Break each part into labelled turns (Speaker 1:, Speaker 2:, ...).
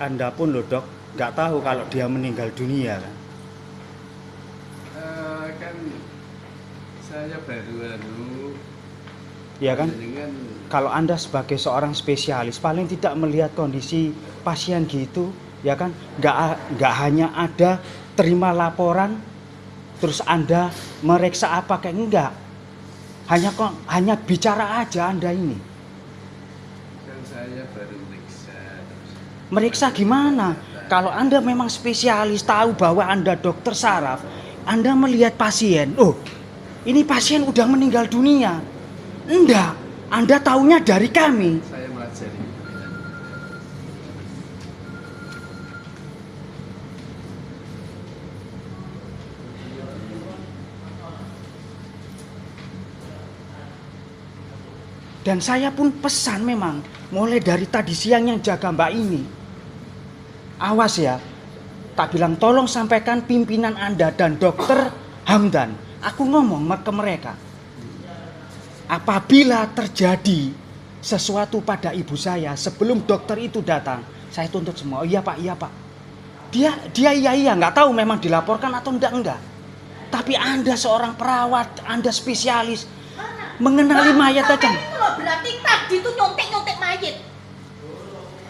Speaker 1: Anda pun loh dok, nggak tahu kalau dia meninggal dunia kan?
Speaker 2: Kan saya baru
Speaker 1: Ya kan?
Speaker 2: dengan
Speaker 1: Kalau Anda sebagai seorang spesialis paling tidak melihat kondisi pasien gitu, ya kan? Nggak hanya ada terima laporan, terus Anda meriksa apa kayak enggak. Hanya bicara aja Anda ini.
Speaker 2: kan saya baru meriksa.
Speaker 1: Meriksa gimana? Kalau Anda memang spesialis, tahu bahwa Anda dokter saraf, Anda melihat pasien, oh ini pasien udah meninggal dunia. Enggak, Anda taunya dari kami.
Speaker 2: Saya melajari.
Speaker 1: Dan saya pun pesan memang, mulai dari tadi siang yang jaga mbak ini. Awas ya, tak bilang tolong sampaikan pimpinan Anda dan dokter Hamdan. Aku ngomong ke mereka. Apabila terjadi sesuatu pada ibu saya sebelum dokter itu datang, saya tuntut semua. Oh, iya pak, iya pak. Dia iya, nggak tahu memang dilaporkan atau enggak. Tapi Anda seorang perawat, Anda spesialis, mengenali mayat aja.
Speaker 3: Itu loh, berarti tadi tuh nyontek mayat.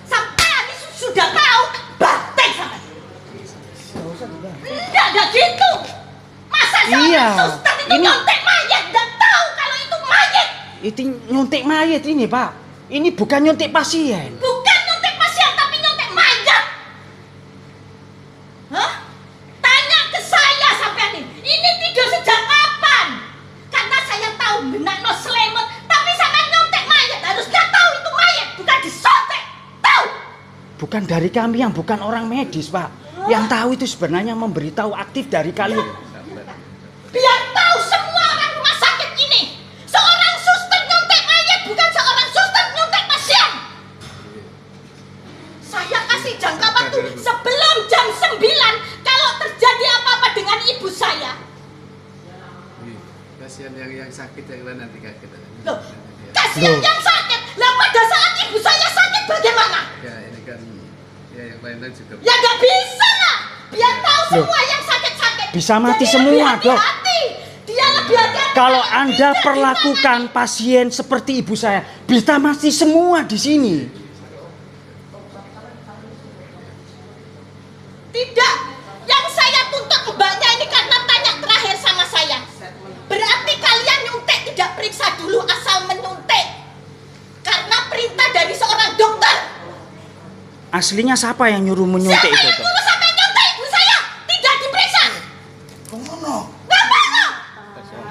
Speaker 3: Sampai ini sudah tahu batek sampai. Enggak ada gitu. Masa
Speaker 1: Iya,
Speaker 3: seorang suster itu
Speaker 1: ini-
Speaker 3: nyontek mayat dan tahu kalau itu mayat.
Speaker 1: Itu nyuntik mayat ini pak. Ini bukan nyuntik pasien.
Speaker 3: Bukan nyontek pasien tapi nyontek mayat. Hah? Tanya ke saya sampai ini tidur sejak kapan? Karena saya tahu benak no selemut, tapi sama nyontek mayat harusnya tahu itu mayat, bukan disontek. Tahu?
Speaker 1: Bukan dari kami yang bukan orang medis pak. Yang tahu itu sebenarnya memberitahu aktif dari kalian.
Speaker 3: Biar tahu semua orang rumah sakit ini, seorang suster nyontek mayat bukan seorang suster nyontek pasien. Saya kasih jangka waktu sebelum jam 9 kalau terjadi apa-apa dengan ibu saya.
Speaker 2: Kasihan yang sakit yang mana nanti kaget.
Speaker 3: Loh, kasihan yang sakit. Lah pada saat ibu saya sakit bagaimana?
Speaker 2: Ya ini kan ya yang lain juga.
Speaker 3: Ya nggak bisa lah. Biar tahu
Speaker 1: Loh,
Speaker 3: semua yang sakit-sakit.
Speaker 1: bisa mati
Speaker 3: Jadi
Speaker 1: semua,
Speaker 3: lebih
Speaker 1: Dok.
Speaker 3: hati-hati. Dia lebih hati-hati.
Speaker 1: Kalau
Speaker 3: Tidak
Speaker 1: Anda
Speaker 3: dimarahi.
Speaker 1: perlakukan pasien seperti ibu saya, bisa mati semua di sini.
Speaker 3: Tidak. Yang saya tuntut mbaknya ini karena tanya terakhir sama saya. Berarti kalian nyuntik tidak periksa dulu asal menyuntik. Karena perintah dari seorang dokter.
Speaker 1: Aslinya siapa yang nyuruh menyuntik
Speaker 3: Siapa
Speaker 1: itu?
Speaker 3: yang
Speaker 1: Dok?
Speaker 3: suruh sampai nyuntik ibu saya? Tidak diperiksa.
Speaker 1: Kono.